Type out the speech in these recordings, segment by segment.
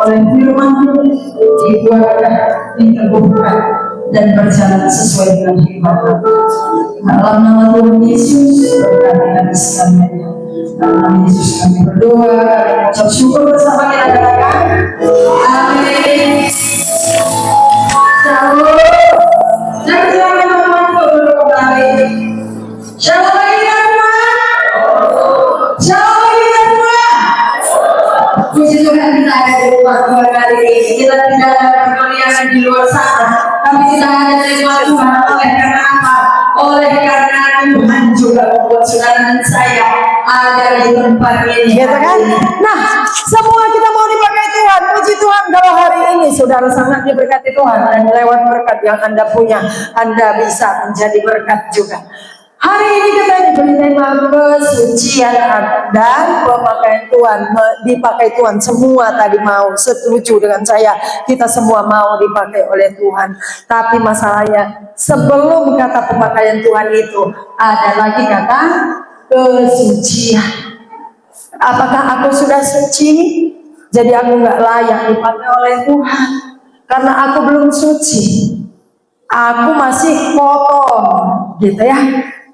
oleh firman dikeluarkan, diteguhkan, dan berjalan sesuai dengan firman Allah. Dalam nama Tuhan Yesus berkati kami sekalian. Dalam nama Yesus kami berdoa, kami mengucap syukur bersama kita katakan amin. Shalom. Dan silakan teman-teman duduk kembali. Shalom lagi ya semua. Shalom lagi ya semua. Puji Tuhan kita ada di rumah Tuhan hari ini. Kita tidak ada perkuliahan di luar sana. Kami tidak ada di rumah Tuhan. Oleh karena apa? Oleh karena Tuhan juga membuat saudara dan saya ada di tempat ini. Gitu kan? Nah, semua kita mau dipakai Tuhan. Puji Tuhan kalau hari ini saudara sangat diberkati Tuhan, dan lewat berkat yang Anda punya, Anda bisa menjadi berkat juga. Hari ini kita diberi tema kesucian dan pemakaian Tuhan, dipakai Tuhan. Semua tadi mau setuju dengan saya, kita semua mau dipakai oleh Tuhan. Tapi masalahnya sebelum kata pemakaian Tuhan itu ada lagi kata kesucian. Apakah aku sudah suci? Jadi aku nggak layak dipakai oleh Tuhan karena aku belum suci. Aku masih kotor, gitu ya.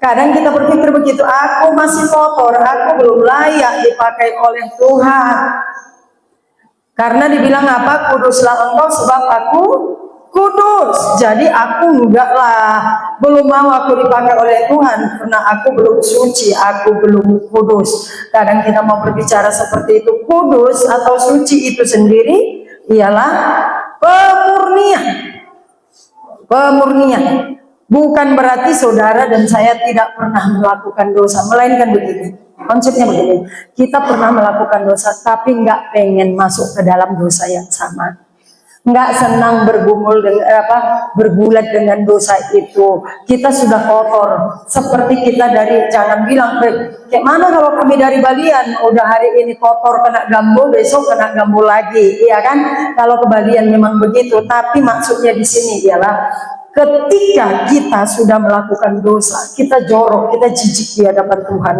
Kadang kita berpikir begitu, aku masih kotor, aku belum layak dipakai oleh Tuhan. Karena dibilang apa? Kuduslah engkau sebab aku kudus. Jadi aku enggak lah, belum mau aku dipakai oleh Tuhan karena aku belum suci, aku belum kudus. Kadang kita mau berbicara seperti itu. Kudus atau suci itu sendiri ialah pemurnian. Pemurnian bukan berarti saudara dan saya tidak pernah melakukan dosa, melainkan begini. Konsepnya begini, kita pernah melakukan dosa tapi nggak pengen masuk ke dalam dosa yang sama, nggak senang bergumul dengan bergulat dengan dosa itu. Kita sudah kotor, seperti kita dari, jangan bilang kayak mana kalau kami dari Balian udah hari ini kotor kena gambo, besok kena gambo lagi, iya kan? Kalau ke Balian memang begitu. Tapi maksudnya di sini ialah ketika kita sudah melakukan dosa, kita jorok, kita jijik di hadapan Tuhan.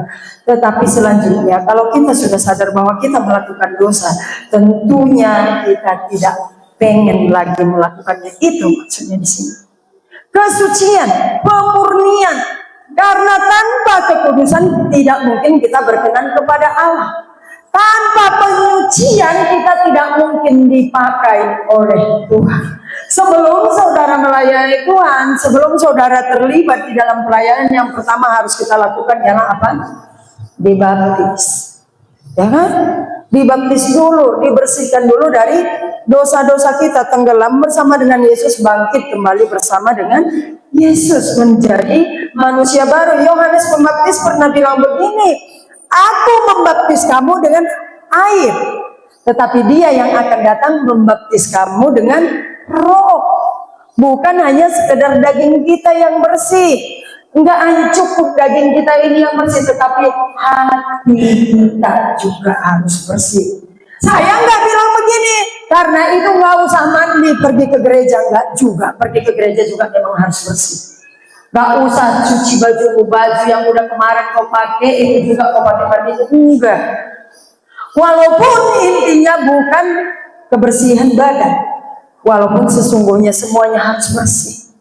Tetapi selanjutnya, kalau kita sudah sadar bahwa kita melakukan dosa, tentunya kita tidak pengen lagi melakukannya. Itu maksudnya di sini. Kesucian, pemurnian. Karena tanpa kekudusan tidak mungkin kita berkenan kepada Allah. Tanpa penyucian kita tidak mungkin dipakai oleh Tuhan. Sebelum saudara melayani Tuhan, sebelum saudara terlibat di dalam pelayanan, yang pertama harus kita lakukan ialah apa? Dibaptis. Ya kan? Dibaptis dulu, dibersihkan dulu dari dosa-dosa kita, tenggelam bersama dengan Yesus, bangkit kembali bersama dengan Yesus menjadi manusia baru. Yohanes Pembaptis pernah bilang begini, aku membaptis kamu dengan air, tetapi Dia yang akan datang membaptis kamu dengan Roh. Bukan hanya sekedar daging kita yang bersih, enggak hanya cukup daging kita ini yang bersih, tetapi hati kita juga harus bersih. Saya enggak bilang begini karena itu enggak usah mandi pergi ke gereja, enggak juga. Pergi ke gereja juga memang harus bersih. Enggak usah cuci baju yang udah kemarin kau pakai itu juga kau pakai mandi, enggak. Walaupun intinya bukan kebersihan badan, walaupun sesungguhnya semuanya harus bersih.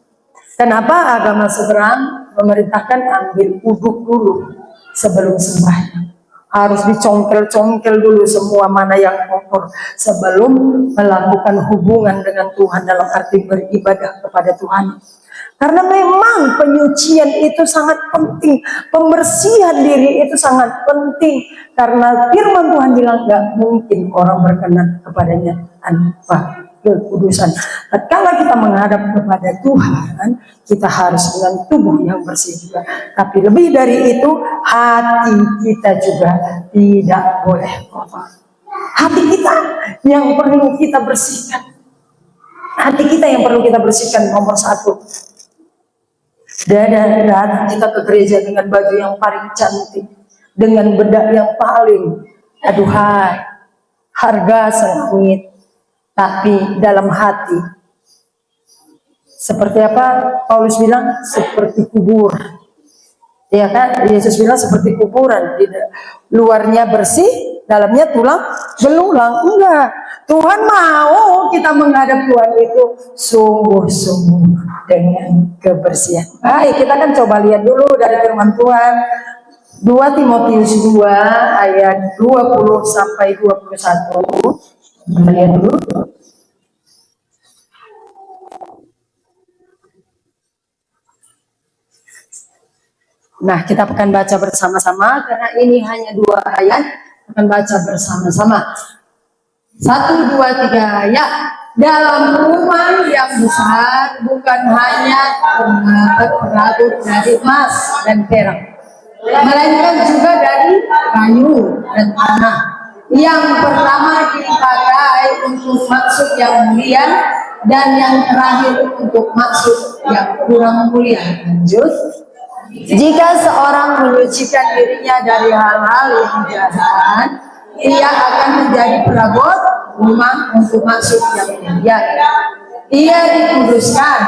Kenapa agama seberang memerintahkan ambil wudhu dulu sebelum sembahyang? Harus dicongkel-congkel dulu semua mana yang kotor sebelum melakukan hubungan dengan Tuhan, dalam arti beribadah kepada Tuhan. Karena memang penyucian itu sangat penting, pembersihan diri itu sangat penting. Karena firman Tuhan bilang gak mungkin orang berkenan kepadanya tanpa kekudusan. Tatkala kita menghadap kepada Tuhan, kita harus dengan tubuh yang bersih juga. Tapi lebih dari itu, hati kita juga tidak boleh kotor. Hati kita yang perlu kita bersihkan. Hati kita yang perlu kita bersihkan nomor satu. Datang kita ke gereja dengan baju yang paling cantik, dengan bedak yang paling aduhai, harga sengit. Tapi dalam hati seperti apa? Paulus bilang seperti kubur. Ya kan? Yesus bilang seperti kuburan. Luarnya bersih, dalamnya tulang belulang. Enggak. Tuhan mau kita menghadap Tuhan itu sungguh-sungguh dengan kebersihan. Baik, kita kan coba lihat dulu dari firman Tuhan. 2 Timotius 2 ayat 20 sampai 21. Kita lihat dulu. Nah, kita akan baca bersama-sama karena ini hanya 2 ayat. Akan baca bersama-sama. 1, 2, 3 ayat. Dalam rumah yang besar bukan hanya perabot dari emas dan perak, melainkan juga dari kayu dan tanah. Yang pertama dipakai untuk maksud yang mulia dan yang terakhir untuk maksud yang kurang mulia. Lanjut. Jika seorang menyucikan dirinya dari hal-hal yang jahat, ia akan menjadi perabot rumah untuk maksud yang mulia. Ia dikuduskan,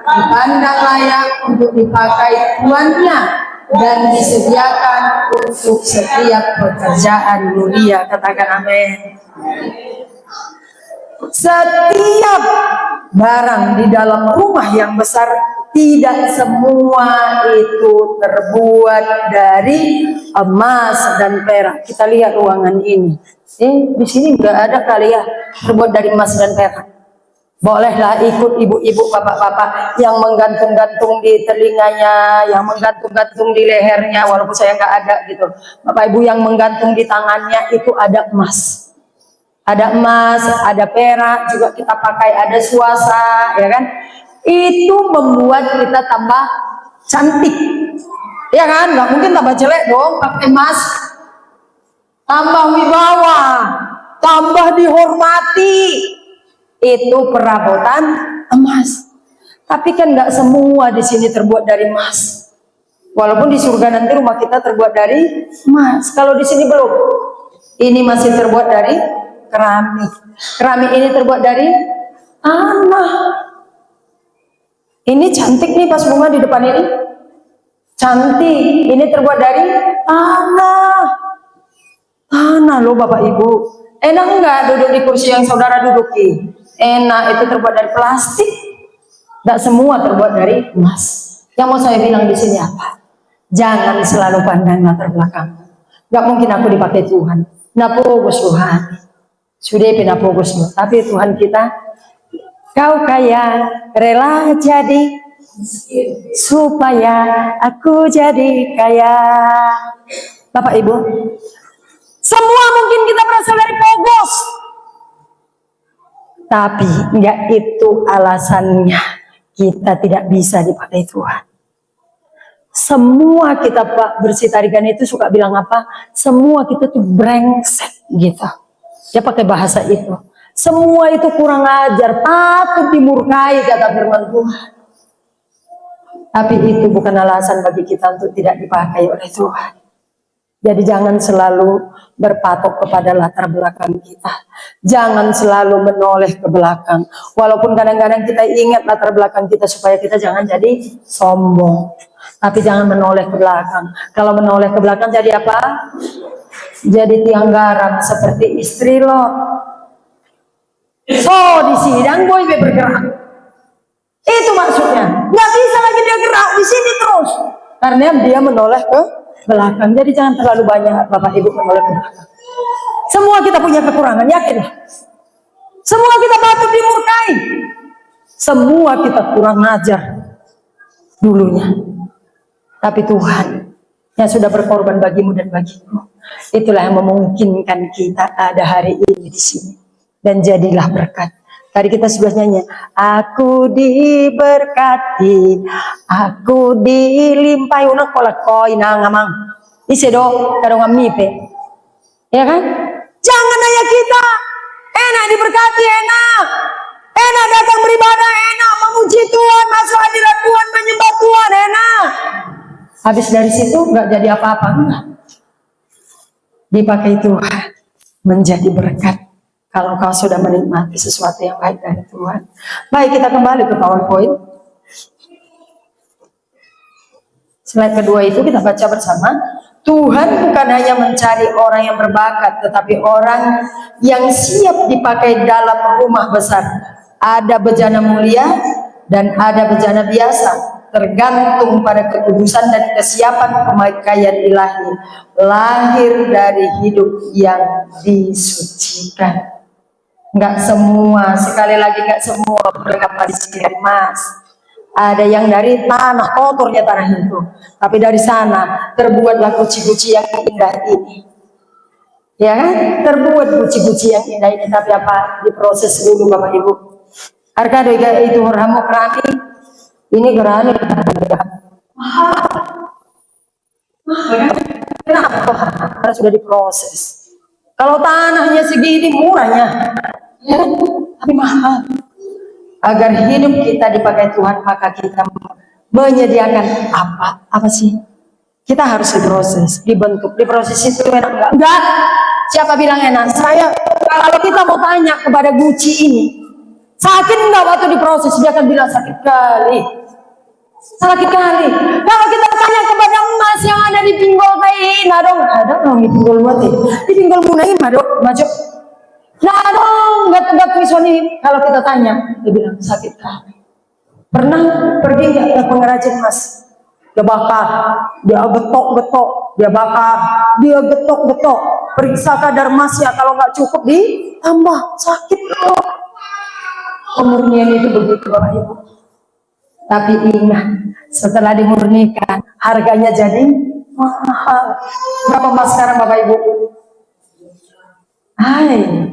dipandang layak untuk dipakai tuannya, dan disediakan untuk setiap pekerjaan mulia. Katakan amin. Setiap barang di dalam rumah yang besar, tidak semua itu terbuat dari emas dan perak. Kita lihat ruangan ini. Di sini nggak ada kali ya terbuat dari emas dan perak. Bolehlah ikut ibu-ibu, bapak-bapak yang menggantung-gantung di telinganya, yang menggantung-gantung di lehernya, walaupun saya nggak ada gitu. Bapak ibu yang menggantung di tangannya itu ada emas. Ada emas, ada perak, juga kita pakai, ada suasa, ya kan? Itu membuat kita tambah cantik, ya kan? Nggak mungkin tambah jelek dong pakai emas. Tambah wibawa, tambah dihormati. Itu perabotan emas. Tapi kan nggak semua di sini terbuat dari emas. Walaupun di surga nanti rumah kita terbuat dari emas. Kalau di sini belum. Ini masih terbuat dari keramik. Keramik ini terbuat dari tanah. Ini cantik nih pas bunga di depan ini. Cantik. Ini terbuat dari tanah. Tanah loh Bapak Ibu. Enak enggak duduk di kursi yang saudara duduki? Enak, itu terbuat dari plastik. Tidak semua terbuat dari emas. Yang mau saya bilang di sini apa? Jangan selalu pandang latar belakang. Gak mungkin aku dipakai Tuhan. Napogus Tuhan. Sudah pinapogus loh. Tapi Tuhan kita, kau kaya, rela jadi supaya aku jadi kaya. Bapak Ibu, semua mungkin kita berasal dari Pogos. Tapi enggak itu alasannya kita tidak bisa dipakai Tuhan. Semua kita Pak bersih tarikan itu suka bilang apa? Semua kita tuh brengsek gitu. Dia pakai bahasa itu. Semua itu kurang ajar, patut dimurkai kata firman Tuhan. Tapi itu bukan alasan bagi kita untuk tidak dipakai oleh Tuhan. Jadi jangan selalu berpatok kepada latar belakang kita. Jangan selalu menoleh ke belakang. Walaupun kadang-kadang kita ingat latar belakang kita supaya kita jangan jadi sombong. Tapi jangan menoleh ke belakang. Kalau menoleh ke belakang jadi apa? Jadi tiang garam seperti istri Lot. So di sidang boy bergerak. Itu maksudnya. Nggak bisa lagi dia gerak di sini terus. Karena dia menoleh ke belakang. Jadi jangan terlalu banyak Bapak Ibu menoleh ke belakang. Semua kita punya kekurangan, yakinlah. Semua kita patut dimurkai. Semua kita kurang ajar dulunya. Tapi Tuhan yang sudah berkorban bagimu dan bagiku, itulah yang memungkinkan kita ada hari ini di sini. Dan jadilah berkat. Tadi kita sudah nyanyi, aku diberkati, aku dilimpahi unak kolak koi nangamang. Isedo kadang ngamipe. Ya kan? Jangan hanya kita. Enak diberkati, enak. Enak datang beribadah, enak memuji Tuhan, masuk hadirat Tuhan, menyembah Tuhan, enak. Habis dari situ nggak jadi apa-apa, enggak. Dipakai Tuhan menjadi berkat. Kalau kau sudah menikmati sesuatu yang baik dari Tuhan. Baik, kita kembali ke PowerPoint. Slide kedua itu kita baca bersama. Tuhan bukan hanya mencari orang yang berbakat, tetapi orang yang siap dipakai dalam rumah besar. Ada bejana mulia dan ada bejana biasa, tergantung pada kekudusan dan kesiapan pemakaian ilahi, lahir dari hidup yang disucikan. Enggak semua, sekali lagi enggak semua berkata di sini Mas. Ada yang dari tanah, kotornya tanah itu, tapi dari sana terbuatlah guci-guci yang indah ini, ya kan? Terbuat guci-guci yang indah ini, tapi apa? Diproses dulu Bapak Ibu. Harga itu ramu kerani, ini kerani kenapa? Karena sudah diproses. Kalau tanahnya segini murahnya, ya kan? Tapi mahal. Agar hidup kita dipakai Tuhan, maka kita menyediakan apa? Apa sih? Kita harus diproses, dibentuk. Diproses itu enak enggak? Enggak. Siapa bilang enak? Saya, kalau kita mau tanya kepada Guci ini, sakit enggak waktu diproses? Dia akan bilang sakit kali. Sakit kali. Kalau kita tanya kepada emas yang ada di pinggul kain, ada dong di pinggul mati. Di pinggul munai, maju. Nah dong, nggak tegak ini. Kalau kita tanya, dia bilang sakit kali. Pernah pergi nggak ke pengrajin emas? Dia bakar, dia getok-getok, dia bakar, dia getok-getok. Periksa kadar emasnya, kalau nggak cukup ditambah, sakit loh. Pemurnian itu begitu Bapak Ibu. Tapi ingat, setelah dimurnikan, harganya jadi mahal. Berapa emas sekarang Bapak Ibu? Hai.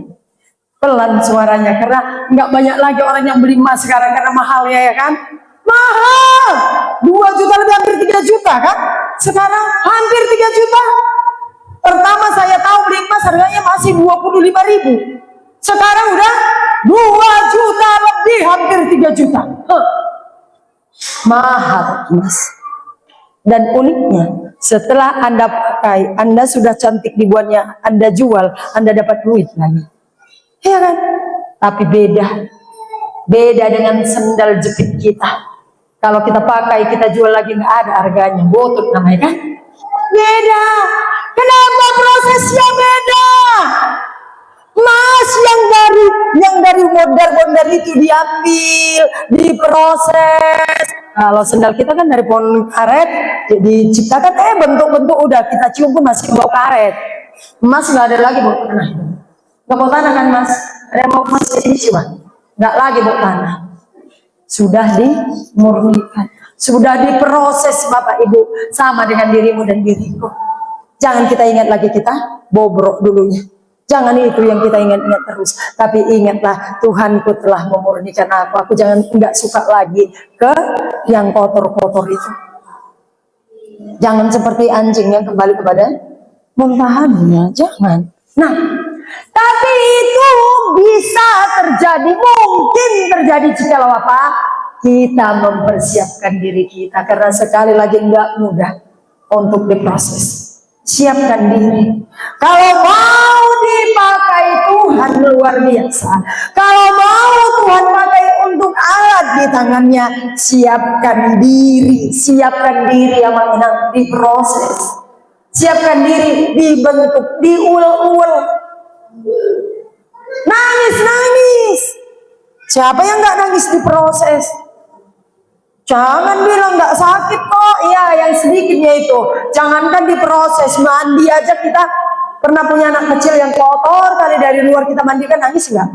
Pelan suaranya, karena nggak banyak lagi orang yang beli emas sekarang karena mahalnya, ya kan? Mahal, 2 juta lebih, hampir 3 juta kan? Sekarang hampir 3 juta. Pertama saya tahu beli emas harganya masih 25.000. Sekarang udah 2 juta lebih, hampir 3 juta. Mahal emas. Dan uniknya, setelah Anda pakai, Anda sudah cantik dibuatnya, Anda jual, Anda dapat duit lagi. Iya kan? Tapi beda dengan sendal jepit kita. Kalau kita pakai, kita jual lagi, nggak ada harganya, botol namanya kan? Beda. Kenapa prosesnya beda? Mas yang dari bondar-bondar itu diambil, diproses. Kalau sendal kita kan dari pohon karet, diciptakan, bentuk-bentuk udah kita cium pun masih bau karet. Emas nggak ada lagi bau tanah. Nggak bau tanah kan Mas? Ada yang mau emas di sini coba? Nggak lagi bau tanah. Sudah dimurnikan, sudah diproses Bapak Ibu, sama dengan dirimu dan diriku. Jangan kita ingat lagi kita bobrok dulunya. Jangan itu yang kita ingat-ingat terus. Tapi ingatlah, Tuhanku telah memurnikan aku. Aku jangan nggak suka lagi ke yang kotor-kotor itu. Jangan seperti anjing yang kembali kepada muntahannya. Jangan. Nah, tapi itu bisa terjadi, mungkin terjadi jikalau apa? Kita mempersiapkan diri kita. Karena sekali lagi nggak mudah untuk diproses. Siapkan diri. Kalau mau dipakai Tuhan luar biasa. Kalau mau Tuhan pakai untuk alat di tangannya, siapkan diri. Siapkan diri yang menang, diproses. Siapkan diri, dibentuk, diul-ul. Nangis. Siapa yang nggak nangis diproses? Jangan bilang nggak sakit kok. Iya, yang sedikitnya itu. Jangankan diproses, mandi aja kita pernah punya anak kecil yang kotor kali, dari luar kita mandikan, nangis nggak?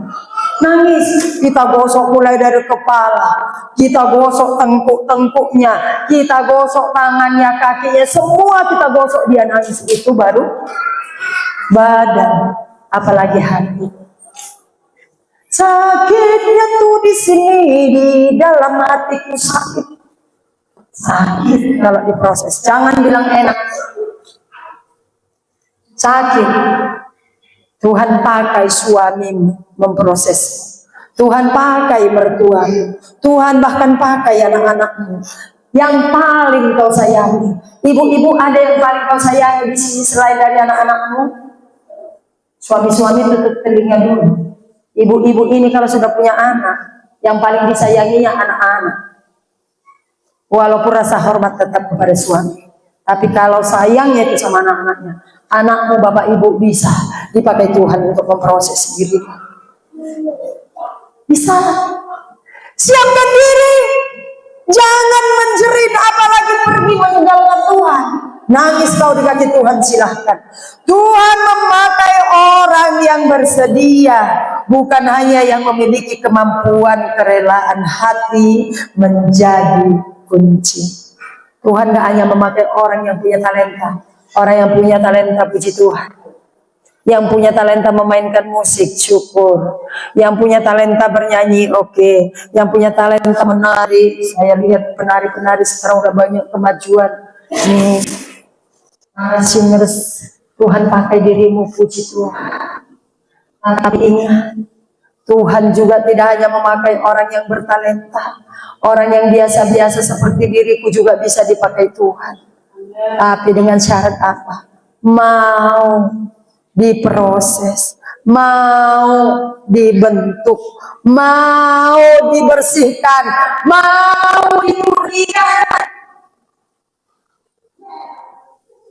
Nangis. Kita gosok mulai dari kepala, kita gosok tengkuk-tengkuknya, kita gosok tangannya, kakinya, semua kita gosok, dia nangis. Itu baru badan, apalagi hati. Sakitnya tuh di sini, di dalam hatiku sakit. Sakit kalau diproses. Jangan bilang enak. Sakit. Tuhan pakai suamimu memproses. Tuhan pakai mertuamu. Tuhan bahkan pakai anak-anakmu. Yang paling kau sayangi. Ibu-ibu, ada yang paling kau sayangi di sini selain dari anak-anakmu? Suami-suami tutup telinga dulu. Ibu-ibu ini kalau sudah punya anak, yang paling disayanginya anak-anak. Walaupun rasa hormat tetap kepada suami. Tapi kalau sayangnya itu sama anak-anaknya, anakmu bapak ibu bisa dipakai Tuhan untuk memproses diri. Bisa. Siapkan diri. Jangan menjerit apalagi pergi meninggalkan Tuhan. Nangis kau di kaki Tuhan, silahkan. Tuhan memakai orang yang bersedia, bukan hanya yang memiliki kemampuan, kerelaan hati menjadi kunci. Tuhan gak hanya memakai orang yang punya talenta. Orang yang punya talenta, puji Tuhan. Yang punya talenta memainkan musik, syukur. Yang punya talenta bernyanyi, oke. Yang punya talenta menari, saya lihat penari-penari sekarang udah banyak kemajuan. Nih, singers, Tuhan pakai dirimu, puji Tuhan. Tapi ingat, Tuhan juga tidak hanya memakai orang yang bertalenta. Orang yang biasa-biasa seperti diriku juga bisa dipakai Tuhan. Tapi dengan syarat apa? Mau diproses, mau dibentuk, mau dibersihkan, mau dipurnikan.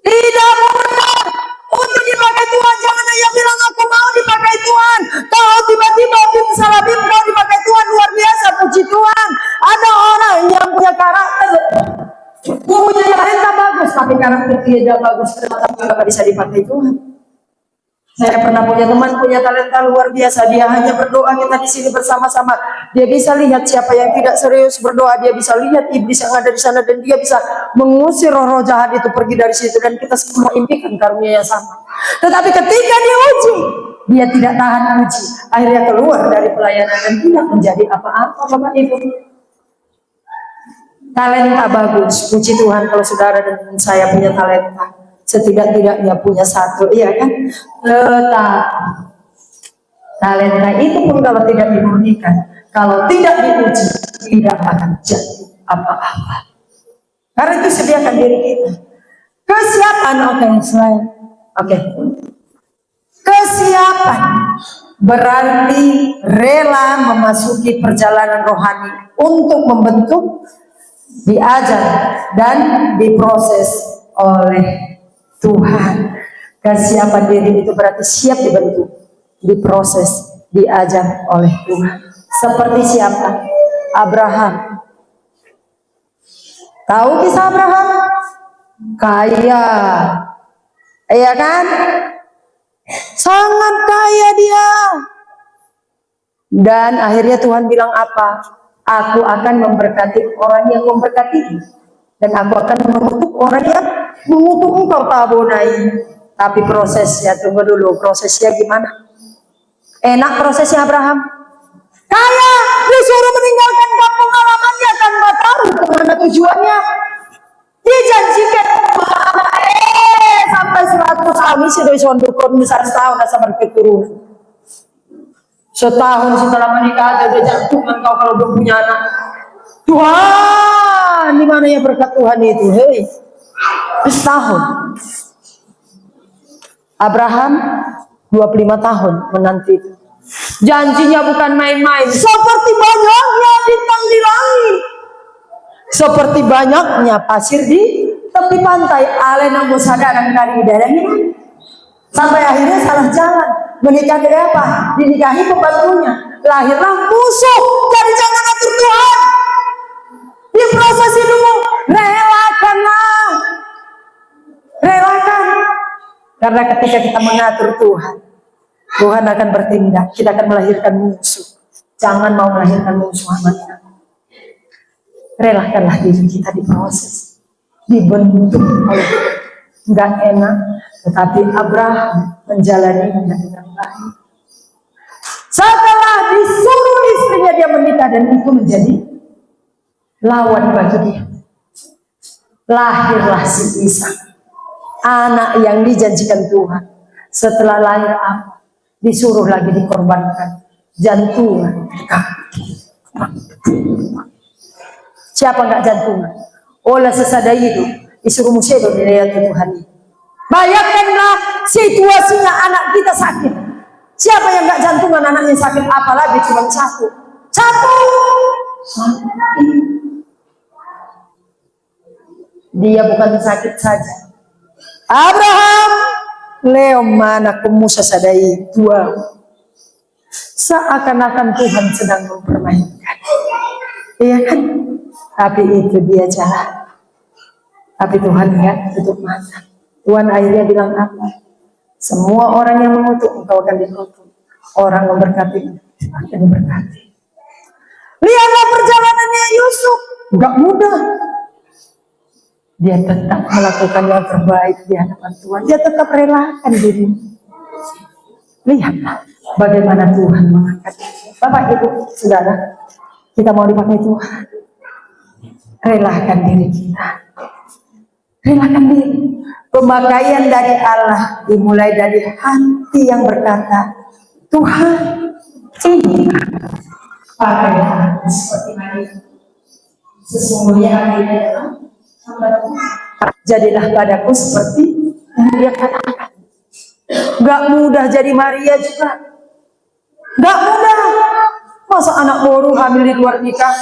Tidak mudah untuk dipakai Tuhan. Jangan hanya bilang aku mau dipakai Tuhan. Kalau tiba-tiba salah kau dipakai Tuhan, luar biasa, puji Tuhan. Ada orang yang punya karakter, punya talenta bagus, tapi karakter dia tidak bagus, tapi tidak bisa dipakai Tuhan. Saya pernah punya teman punya talenta luar biasa. Dia hanya berdoa, kita di sini bersama-sama. Dia bisa lihat siapa yang tidak serius berdoa. Dia bisa lihat iblis yang ada di sana dan dia bisa mengusir roh-roh jahat itu pergi dari situ. Dan kita semua impikan karunia yang sama. Tetapi ketika diuji, dia tidak tahan uji. Akhirnya keluar dari pelayanan dan tidak menjadi apa-apa, Bapak Ibu. Talenta bagus, puji Tuhan kalau saudara dan saya punya talenta. Setidak-tidaknya punya satu, iya kan? Tetapi talenta itu pun kalau tidak dimurnikan, kalau tidak diuji, tidak akan jadi apa-apa. Karena itu sediakan diri kita. Kesiapan, selain. Kesiapan berarti rela memasuki perjalanan rohani untuk membentuk, diajar, dan diproses oleh Tuhan. Kesiapan diri itu berarti siap dibentuk, diproses, diajar oleh Tuhan. Seperti siapa? Abraham. Tahu kisah Abraham? Kaya, iya kan? Sangat kaya dia. Dan akhirnya Tuhan bilang apa? Aku akan memberkati orang yang memberkati, dan aku akan mengutuk orang yang mengutuk engkau, Tabonai. Tapi prosesnya, tunggu dulu, prosesnya gimana? Enak prosesnya Abraham? Kaya, disuruh meninggalkan kampung halamannya tanpa tahu kemana tujuannya. Dijanjikan sampai 100 tahun isi dari sondukon besar setahun dan sampai keturunan. Setahun setelah menikah ada jantungan kau kalau belum punya anak. Tuhan, di mana ya berkat Tuhan itu? Hei, setahun. Abraham 25 tahun menanti itu. Janjinya bukan main-main. Seperti banyaknya bintang di langit, seperti banyaknya pasir di tepi pantai. Alena musadaran dari daerahnya. Sampai akhirnya salah jalan. Menikah dengan apa? Dinikahi pembantunya. Lahirlah musuh. Jadi jangan atur Tuhan. Diproses dulu. Relakanlah. Relakan. Karena ketika kita mengatur Tuhan, Tuhan akan bertindak. Kita akan melahirkan musuh. Jangan mau melahirkan musuh amatnya. Relakanlah diri kita diproses, dibentuk oleh nggak enak, tetapi Abraham menjalaninya dengan baik. Setelah disuruh istrinya dia menikah dan itu menjadi lawan bagi dia. Lahirlah si Ishak, anak yang dijanjikan Tuhan. Setelah lahir apa? Disuruh lagi dikorbankan jantungan. Siapa nggak jantungan? Oleh sesada itu disuruh musyawarah di lihat Tuhan. Bayangkanlah situasinya anak kita sakit. Siapa yang nggak jantungan anaknya sakit? Apalagi cuma satu. Dia bukan sakit saja. Abraham, leo mana kumusa sadai tua. Seakan-akan Tuhan sedang mempermainkan. Iya kan? Tapi itu dia jalan. Tapi Tuhan enggak tutup mata. Tuhan akhirnya bilang apa? Semua orang yang mengutuk engkau akan dikutuk. Orang memberkati akan diberkati. Lihatlah perjalanannya Yusuf. Enggak mudah. Dia tetap melakukan yang terbaik di hadapan Tuhan. Dia tetap relakan diri. Lihatlah bagaimana Tuhan mengangkat. Bapak, Ibu, Saudara, kita mau dipakai Tuhan. Relakan diri kita. Relakan diri. Pemakaian dari Allah dimulai dari hati yang berkata, Tuhan, ini pakai hati seperti Maria. Sesungguhnya akhirnya adalah jadilah padaku seperti yang dia katakan. Gak mudah jadi Maria juga. Gak mudah. Masa anak baru hamil di luar nikah?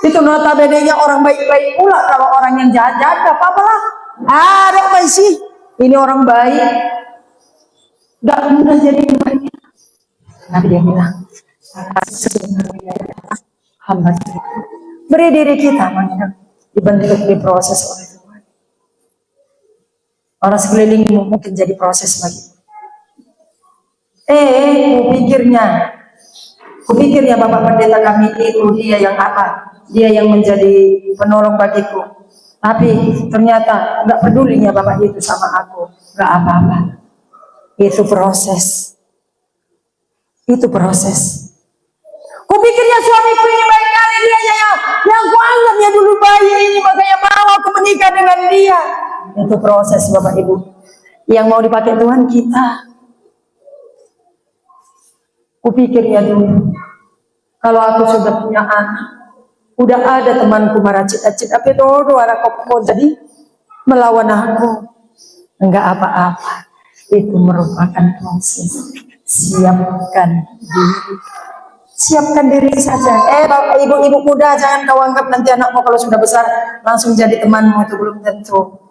Itu notabene-nya orang baik-baik pula. Kalau orang yang jahat-jahat gak apa-apa lah. Ada apa sih? Ini orang baik. Gak mudah jadi Maria. Nabi dia bilang, hamba beri diri kita mengingat dibentuk, diproses oleh Tuhan. Orang sekelilingmu mungkin jadi proses bagi. Kupikirnya Bapak Pendeta kami itu dia yang apa? Dia yang menjadi penolong bagiku. Tapi ternyata nggak pedulinya Bapak itu sama aku. Nggak apa-apa. Itu proses. Itu proses. Kupikirnya suamiku ini baik kali, dia yang kuanggap ya dulu bayi ini, makanya mau aku menikah dengan dia. Itu proses Bapak Ibu. Yang mau dipakai Tuhan kita. Kupikirnya dulu, kalau aku sudah punya anak, udah ada temanku marah cita-cita, tapi dodo anak kok jadi melawan aku. Enggak apa-apa. Itu merupakan proses. Siapkan diri saja. Bapak ibu muda, jangan kau anggap nanti anakmu kalau sudah besar langsung jadi temanmu, itu belum tentu.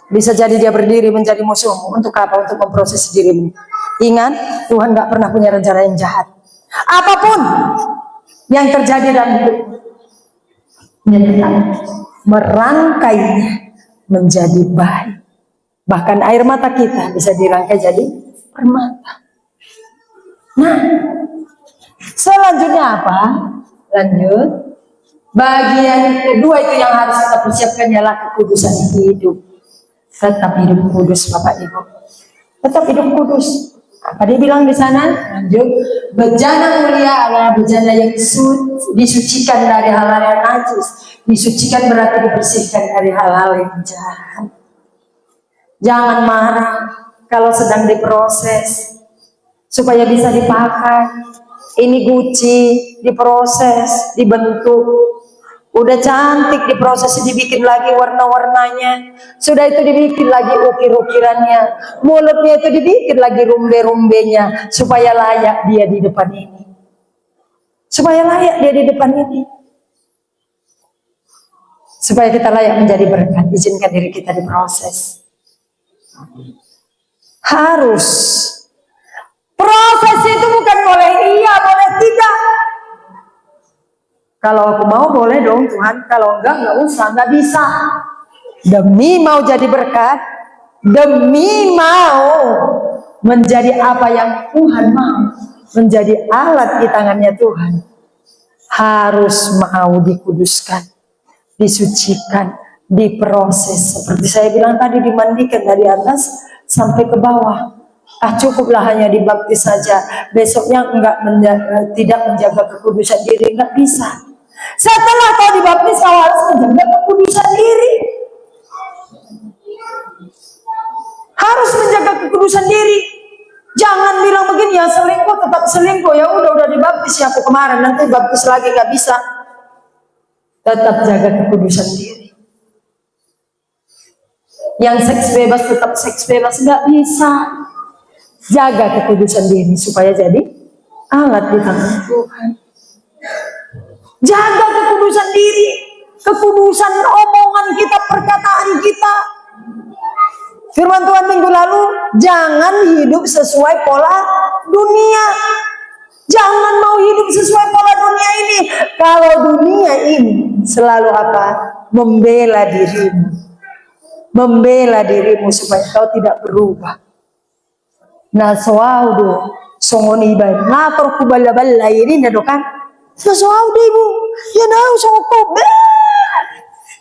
Bisa jadi dia berdiri menjadi musuhmu. Untuk apa? Untuk memproses dirimu. Ingat, Tuhan gak pernah punya rencana yang jahat. Apapun yang terjadi dalam hidupmu, tetap merangkainya menjadi baik. Bahkan air mata kita bisa dirangkai jadi permata. Nah, selanjutnya apa? Lanjut. Bagian kedua itu yang harus kita persiapkan ialah kekudusan hidup. Tetap hidup kudus Bapak Ibu. Tetap hidup kudus. Apa dia bilang di sana? Lanjut. Bejana mulia adalah bejana yang disucikan dari hal-hal yang najis. Disucikan berarti dibersihkan dari hal-hal yang jahat. Jangan marah kalau sedang diproses supaya bisa dipakai. Ini Gucci diproses, dibentuk. Udah cantik diproses, dibikin lagi warna-warnanya. Sudah itu dibikin lagi ukir-ukirannya. Mulutnya itu dibikin lagi rumbe-rumbenya supaya layak dia di depan ini. Supaya layak dia di depan ini. Supaya kita layak menjadi berkat. Izinkan diri kita diproses. Harus. Proses itu bukan boleh iya, boleh tidak. Kalau aku mau boleh dong Tuhan, kalau enggak usah, enggak bisa. Demi mau jadi berkat, demi mau menjadi apa yang Tuhan mau, menjadi alat di tangannya Tuhan, harus mau dikuduskan, disucikan, diproses. Seperti saya bilang tadi, dimandikan dari atas sampai ke bawah. Cukuplah hanya dibaptis saja, besoknya tidak menjaga kekudusan diri, enggak bisa. Setelah kau dibaptis, kau harus menjaga kekudusan diri. Harus menjaga kekudusan diri. Jangan bilang begini, ya selingkuh tetap selingkuh, ya udah dibaptis ya aku kemarin, nanti baptis lagi, nggak bisa. Tetap jaga kekudusan diri. Yang seks bebas tetap seks bebas, nggak bisa. Jaga kekudusan diri supaya jadi alat di tangan Tuhan. Jaga kekudusan diri. kekudusan omongan kita, perkataan kita. Firman Tuhan minggu lalu, jangan hidup sesuai pola dunia. Jangan mau hidup sesuai pola dunia ini. Kalau dunia ini selalu apa? Membela dirimu. Membela dirimu supaya kau tidak berubah. Nah, suaudo songoni baik. Nah, terku bala-bala ini ndadokan. Nah, suaudo ibu. Ya nah, songko.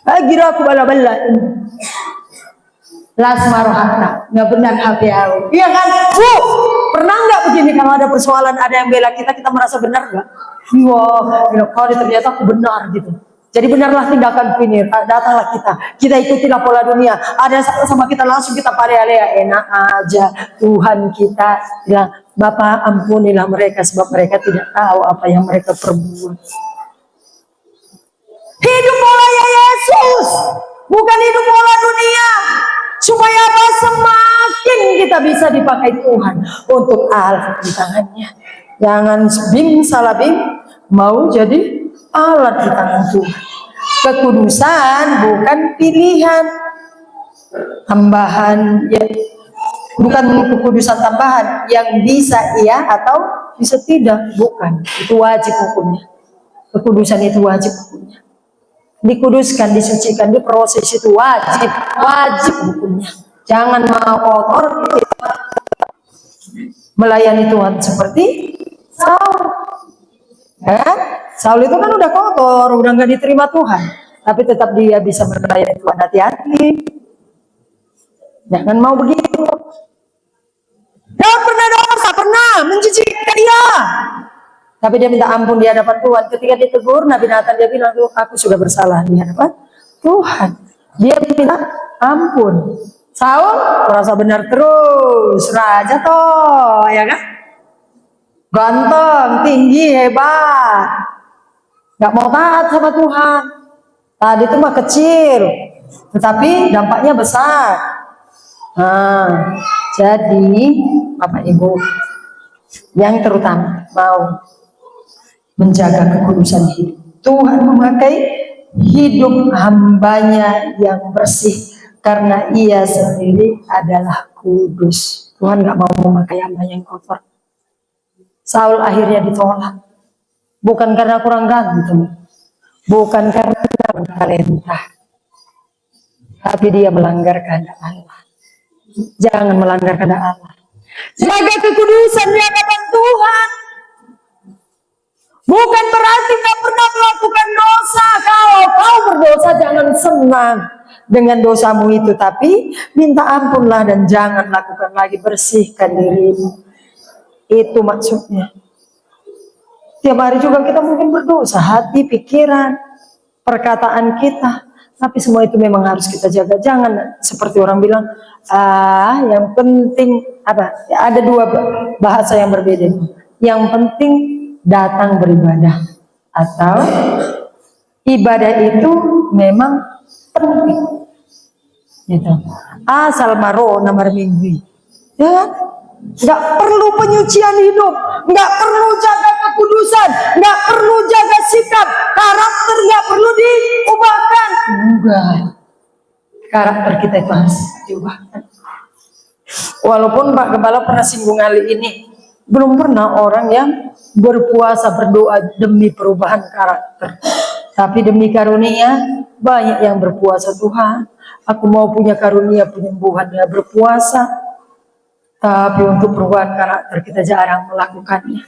Agira aku bala-bala ini. Las marohata, nggak benar hati aku. Iya kan? Pernah nggak begini kalau ada persoalan, ada yang bela kita, kita merasa benar nggak? Wah, kalau ternyata aku benar gitu. Jadi benarlah tindakan ini, datanglah kita ikutilah pola dunia. Ada yang salah sama kita, langsung kita pare-alea, enak aja. Tuhan kita bilang, Bapa ampunilah mereka sebab mereka tidak tahu apa yang mereka perbuat. Hidup pola ya Yesus, bukan hidup pola dunia. Supaya apa? Semakin kita bisa dipakai Tuhan untuk alat di tangannya. Jangan bim salah bim mau jadi alat di tangan Tuhan. Kekudusan bukan pilihan tambahan, ya, bukan kekudusan tambahan yang bisa iya atau bisa tidak, bukan. Itu wajib hukumnya. Kekudusan itu wajib hukumnya. Dikuduskan, disucikan, diproses itu wajib hukumnya. Jangan mau kotor melayani Tuhan seperti Saul. Saul itu kan udah kotor, udah nggak diterima Tuhan, tapi tetap dia bisa melayani Tuhan. Hati-hati, jangan mau begitu. Daud pernah dosa, pernah mencucikan dia. Tapi dia minta ampun di hadapan Tuhan. Ketika ditegur, Nabi Nathan dia bilang, aku sudah bersalah di hadapan Tuhan. Dia minta ampun. Saul merasa benar terus, raja toh, ya kan? Ganteng, tinggi, hebat. Gak mau taat sama Tuhan. Tadi itu mah kecil, tetapi dampaknya besar. Nah, jadi Bapak Ibu yang terutama mau menjaga kekudusan hidup. Tuhan memakai hidup hambanya yang bersih karena ia sendiri adalah kudus. Tuhan gak mau memakai hambanya yang kotor. Saul akhirnya ditolak. Bukan karena kurang ganteng, bukan karena bertalenta, tapi dia melanggar kehendak Allah. Jangan melanggar kehendak Allah. Jaga kekudusan di hadapan Tuhan. Bukan berarti tak pernah melakukan dosa. Kalau kau berdosa jangan senang dengan dosamu itu, tapi minta ampunlah dan jangan lakukan lagi. Bersihkan dirimu. Itu maksudnya. Tiap hari juga kita mungkin berdosa, hati, pikiran, perkataan kita. Tapi semua itu memang harus kita jaga. Jangan seperti orang bilang, yang penting apa? Ya, ada dua bahasa yang berbeda. Yang penting datang beribadah, atau ibadah itu memang penting. Gitu. Asal maro nomor minggu, ya kan? Nggak perlu penyucian hidup, nggak perlu jaga kekudusan, nggak perlu jaga sikap, karakter nggak perlu diubahkan. Enggak, karakter kita itu harus diubahkan. Walaupun Pak Gembala pernah singgung kali ini, belum pernah orang yang berpuasa berdoa demi perubahan karakter, tapi demi karunia banyak yang berpuasa. Tuhan, aku mau punya karunia penyembuhan, ya berpuasa. Tapi untuk perubahan karakter kita jarang melakukannya.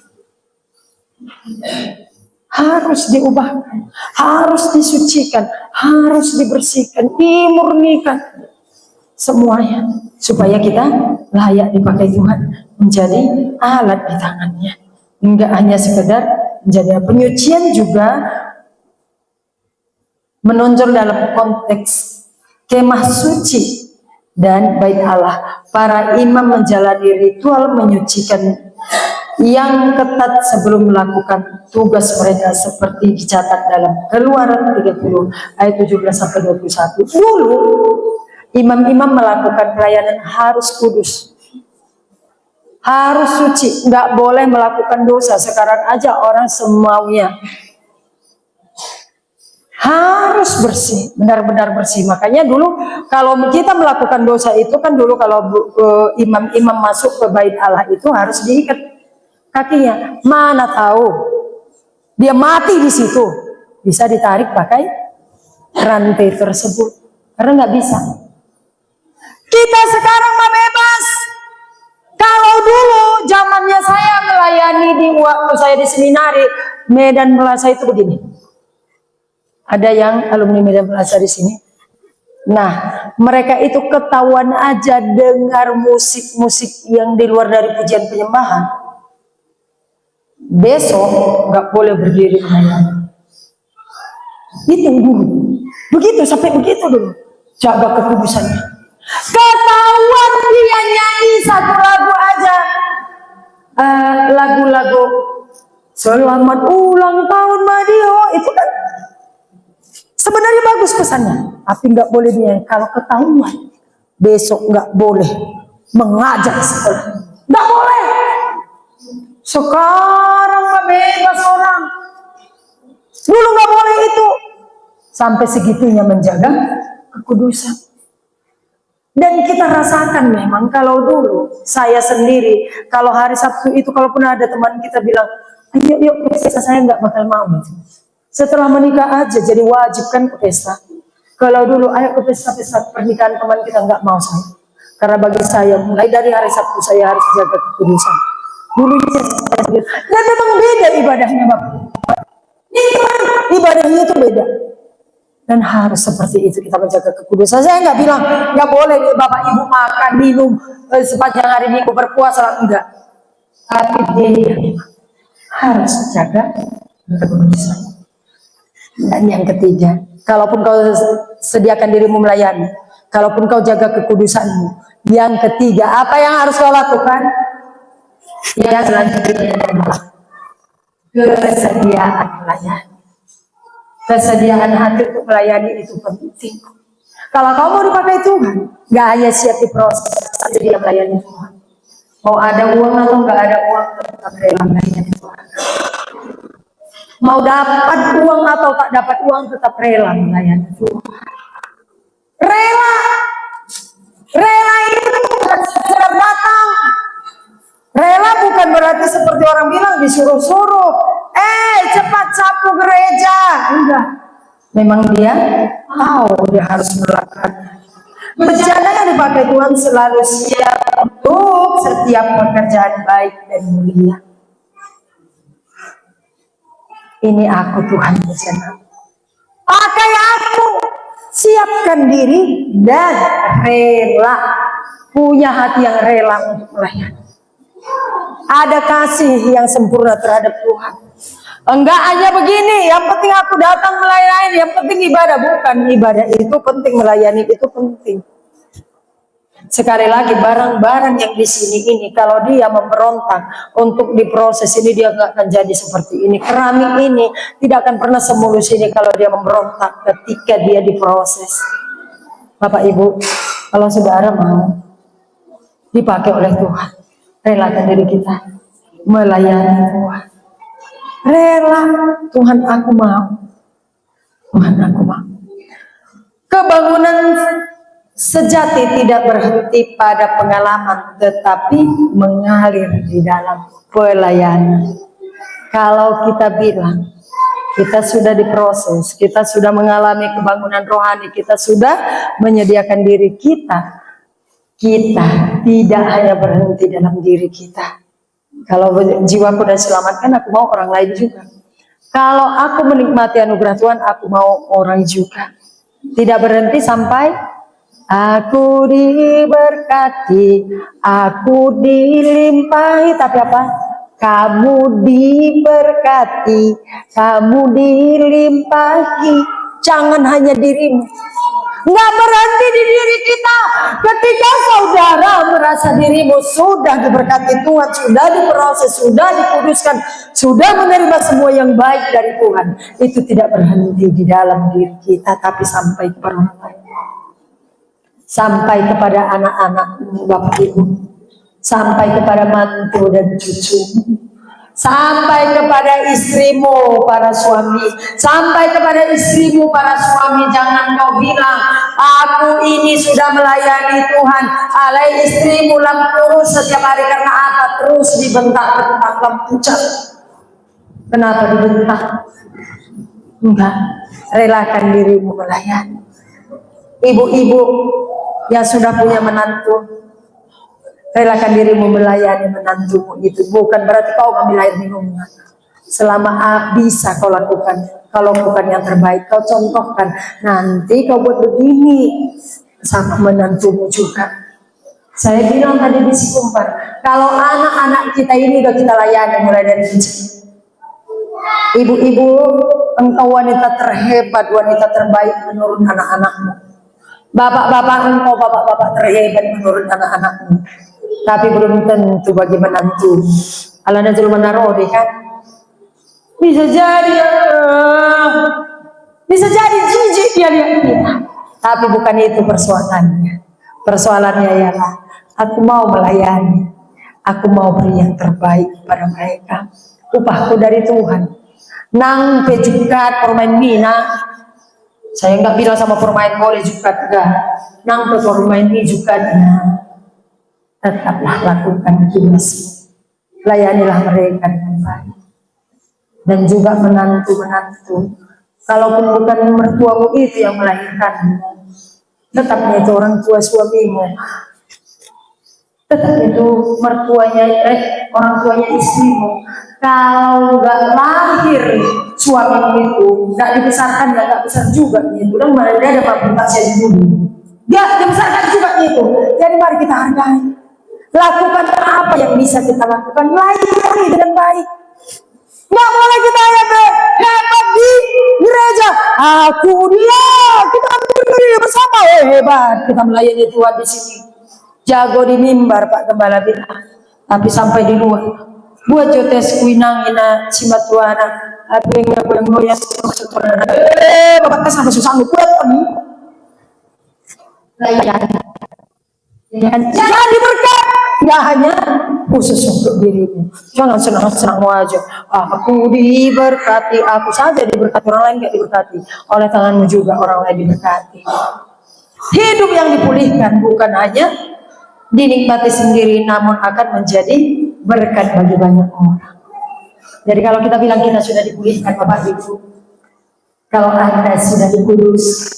Harus diubahkan, harus disucikan, harus dibersihkan, dimurnikan semuanya supaya kita layak dipakai Tuhan, menjadi alat di tangannya. Enggak hanya sekedar menjadi penyucian, juga menonjol dalam konteks kemah suci dan bait Allah. Para imam menjalani ritual menyucikan yang ketat sebelum melakukan tugas mereka seperti dicatat dalam Keluaran 30 ayat 17-21. Dulu imam-imam melakukan pelayanan harus kudus, harus suci, nggak boleh melakukan dosa. Sekarang aja orang semaunya. harus bersih, benar-benar bersih. Makanya dulu kalau kita melakukan dosa itu kan dulu kalau imam-imam masuk ke bait Allah itu harus diikat kakinya. Mana tahu dia mati di situ, bisa ditarik pakai rantai tersebut. Karena nggak bisa. Kita sekarang mah bebas. Kalau dulu zamannya saya melayani di waktu saya di seminari Medan Plaza itu begini. Ada yang alumni Medan Plaza di sini. Nah, mereka itu ketahuan aja dengar musik-musik yang di luar dari pujian penyembahan. Besok nggak boleh berdiri melayani. Itu dulu. Begitu sampai begitu dulu. Jaga kekudusannya. Ketahuan dia nyanyi satu lagu aja. Lagu-lagu selamat ulang tahun Madio itu kan sebenarnya bagus pesannya, tapi nggak boleh dia kalau ketahuan besok nggak boleh mengajar sekolah, nggak boleh. Sekarang mah bebas orang, dulu nggak boleh itu. Sampai segitunya menjaga kekudusan. Dan kita rasakan memang kalau dulu saya sendiri kalau hari Sabtu itu kalaupun ada teman kita bilang ayo yuk ke pesta, saya nggak bakal mau. Setelah menikah aja jadi wajib kan ke pesta. Kalau dulu ayo ke pesta-pesta pernikahan teman kita, nggak mau saya. Karena bagi saya mulai dari hari Sabtu saya harus jaga kekudusan. Dulunya saya sendiri. Dan memang beda ibadahnya Bapak. Ibadahnya itu beda. Dan harus seperti itu kita menjaga kekudusan. Saya nggak bilang nggak boleh Bapak Ibu makan minum sepanjang hari Minggu berpuasa, enggak. Tapi dia harus jaga kekudusan. Dan yang ketiga, kalaupun kau sediakan dirimu melayani, kalaupun kau jaga kekudusanmu, yang ketiga apa yang harus kau lakukan? Yang selanjutnya adalah kesediaan melayani. Kesediaan hati untuk melayani itu penting. Kalau kamu mau dipakai Tuhan, nggak hanya siap diproses, sedia melayani Tuhan. Mau ada uang atau nggak ada uang, tetap rela melayani Tuhan. Mau dapat uang atau tak dapat uang, tetap rela melayani Tuhan. Rela, rela itu bukan sekedar datang. Rela bukan berarti seperti orang bilang disuruh-suruh. Cepat sapu gereja. Enggak. Memang dia tahu dia harus melakukannya. Bejana yang dipakai Tuhan selalu siap untuk setiap pekerjaan baik dan mulia. Ini aku Tuhan bejana. Pakai aku. Siapkan diri dan rela. Punya hati yang rela untuk melayani. Ada kasih yang sempurna terhadap Tuhan. Enggak hanya begini, yang penting aku datang melayani, yang penting ibadah. Bukan, ibadah itu penting, melayani itu penting. Sekali lagi, barang-barang yang di sini ini, kalau dia memberontak untuk diproses ini, dia nggak akan jadi seperti ini. Keramik ini tidak akan pernah semulus ini kalau dia memberontak ketika dia diproses. Bapak Ibu, kalau saudara mau dipakai oleh Tuhan, relakan diri kita melayani Tuhan. Rela, Tuhan aku mau. Tuhan aku mau. Kebangunan sejati tidak berhenti pada pengalaman, tetapi mengalir di dalam pelayanan. Kalau kita bilang kita sudah diproses, kita sudah mengalami kebangunan rohani, kita sudah menyediakan diri kita tidak hanya berhenti dalam diri kita. Kalau jiwaku sudah selamatkan, aku mau orang lain juga. Kalau aku menikmati anugerah Tuhan, aku mau orang juga. Tidak berhenti sampai aku diberkati, aku dilimpahi. Tapi apa? Kamu diberkati, kamu dilimpahi. Jangan hanya dirimu. Nggak berhenti di diri kita. Ketika saudara merasa dirimu sudah diberkati Tuhan, sudah diproses, sudah dikuduskan, sudah menerima semua yang baik dari Tuhan, itu tidak berhenti di dalam diri kita, tapi sampai kepada orang lain, sampai kepada anak-anak Bapak Ibu, sampai kepada mantu dan cucu, Sampai kepada istrimu para suami, sampai kepada istrimu para suami, jangan kau bilang aku ini sudah melayani Tuhan, alai istrimu kurus setiap hari karena apa? Terus dibentak-bentak lempucat. Kenapa dibentak? Enggak, relakan dirimu melayani. Ibu-ibu yang sudah punya menantu, relakan dirimu melayani menantumu itu. Bukan berarti kau ambil air minumnya. Selama bisa kau lakukan, kalau bukan yang terbaik kau contohkan. Nanti kau buat begini sama menantumu juga. Saya bilang tadi di Sikumpar, kalau anak-anak kita ini udah kita layani mulai dari kecil. Ibu-ibu, engkau wanita terhebat, wanita terbaik menurut anak-anakmu. Bapak-bapak, engkau bapak-bapak terhebat menurut anak-anakmu. Tapi belum tentu bagi menantu. Allah nazul menarodi kan? Bisa jadi jijik dia lihat kita. Tapi bukan itu persoalannya. Persoalannya ialah aku mau melayani. Aku mau beri yang terbaik kepada mereka. Upahku dari Tuhan. Nang pejukat permain mina. Saya nggak bilang sama permain boleh jukat enggak. Nang permain ini jukatnya. Tetaplah lakukan tugas. Layanilah mereka dengan baik. Dan juga menantu-menantu. Kalaupun bukan mertuamu itu yang melahirkanmu, tetapnya itu orang tua suamimu. Tetap itu orang tuanya istrimu. Kalau nggak lahir suamimu itu, nggak dibesarkan, nggak besar juga gitu. Dan mana ada pabrik saya dulu. Dia dibesarkan juga itu. Jadi mari kita hargai. Lakukan apa yang bisa kita lakukan. Layani dengan baik. Nggak boleh kita hebat di gereja. Aku dia, kita berdiri bersama. Hebat, kita melayani Tuhan di sini. Jago di mimbar Pak Gembala bilang. Tapi sampai di luar. Buat jotes kuinangina simatuana. Apa yang goyang-goyang sekolah. Bapak sampai susah ngukurat kami. Jadi berkat. Nggak hanya khusus untuk dirimu. Jangan senang-senang aja. Aku diberkati, aku saja diberkati, orang lain nggak diberkati. Oleh tanganmu juga orang lain diberkati. Hidup yang dipulihkan bukan hanya dinikmati sendiri, namun akan menjadi berkat bagi banyak orang. Jadi kalau kita bilang kita sudah dipulihkan Bapak Ibu, kalau Anda sudah dikudus,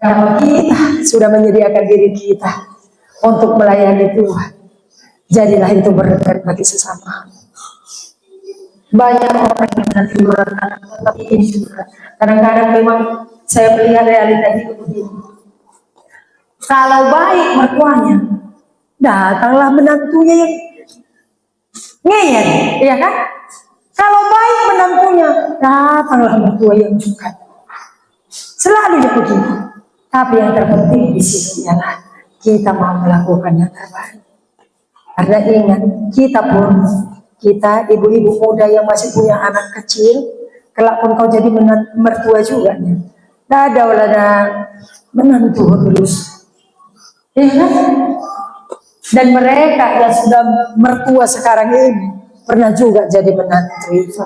kalau kita sudah menyediakan diri kita untuk melayani Tuhan, jadilah itu berkat bagi sesama. Banyak orang yang nanti berkata, tapi ini juga kadang-kadang memang saya melihat realita hidup begini. Kalau baik mertuanya, datanglah menantunya yang ngeyel, ya kan? Kalau baik menantunya, datanglah mertua yang juga. Selalu ya begitu. Tapi yang terpenting di sini ialah kita mau melakukan yang terbaik. Karena ingat, kita ibu-ibu muda yang masih punya anak kecil, kelak pun kau jadi mertua juga. Tidak ada menantu terus. Ya kan? Dan mereka yang sudah mertua sekarang ini pernah juga jadi menantu itu.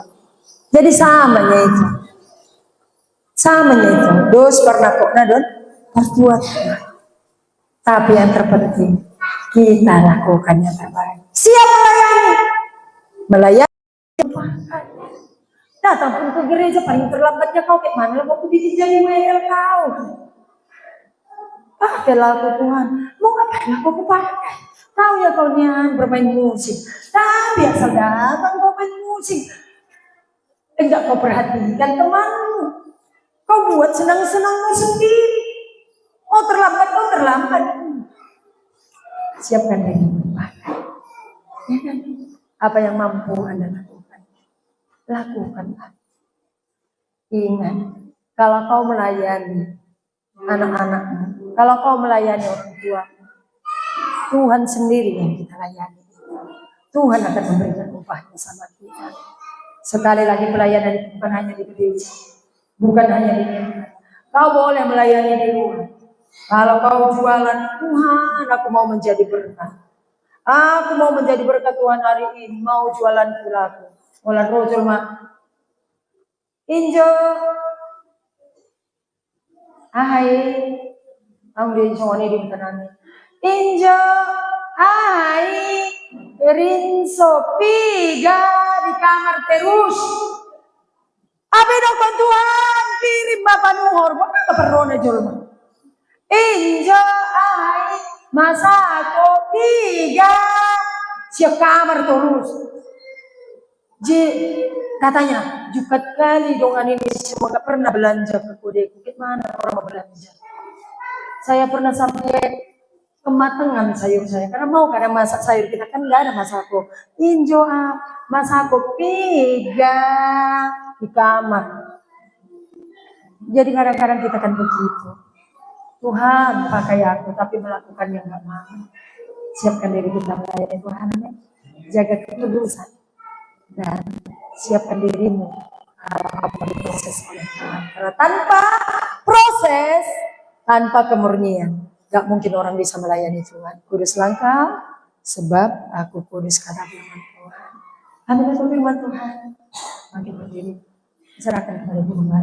Jadi samanya itu. Dos pernah kok nadon mertua. Tapi yang terpenting kita lakukan yang terbaik. Siap melayani. Datang pun ke gereja paling terlambatnya kau kayak mana? Waktu didik jadi WL kau. Pakai lagu Tuhan. Mau ngapain aku pakai? Tahu ya kau nian bermain musik. Tapi asal datang kau main musik. Enggak kau perhatikan temanmu. Kau buat senang-senangmu sendiri. Oh terlambat. Siapkan diri berpakai. Ya kan? Apa yang mampu Anda lakukan, lakukanlah. Ingat, kalau kau melayani anak-anakmu, kalau kau melayani orang tua, Tuhan sendiri yang kita layani. Tuhan akan memberikan upahnya sama kita. Sekali lagi pelayanan bukan hanya di gereja, bukan hanya di gereja. Kau boleh melayani di luar. Kalau kau jualan, Tuhan, aku mau menjadi berkat. Aku mau menjadi berkat Tuhan hari ini, mau jualan pulaku. Mulan rojol mak. Injo. Ahai. Ang di songoni di bentanani. Injo. Ahai. Rinso piga di kamar terus. Abi dokon Tuhan kirim Bapak Nuhor. Bapak perrona jolma. Injo ahai. Masako piga. Siap kamar terus. Katanya, jukat kali dongan ini semua gak pernah belanja ke Kodeku. Mana orang mau belanja? Saya pernah sampai kematangan sayur saya. Karena mau kadang masak sayur kita kan gak ada masako. Injo masako piga di kamar. Jadi kadang-kadang kita kan begitu. Tuhan pakai aku tapi melakukan yang gak mau. Siapkan diri kita melayani Tuhan. Jaga ketulusan. Dan siapkan dirimu apa diproses oleh Tuhan. Karena tanpa proses, tanpa kemurnian, gak mungkin orang bisa melayani Tuhan. Kudus langkah, sebab aku kudus kata firman Tuhan. Ambil firman Tuhan, makin berdiri, serahkan kepada Tuhan.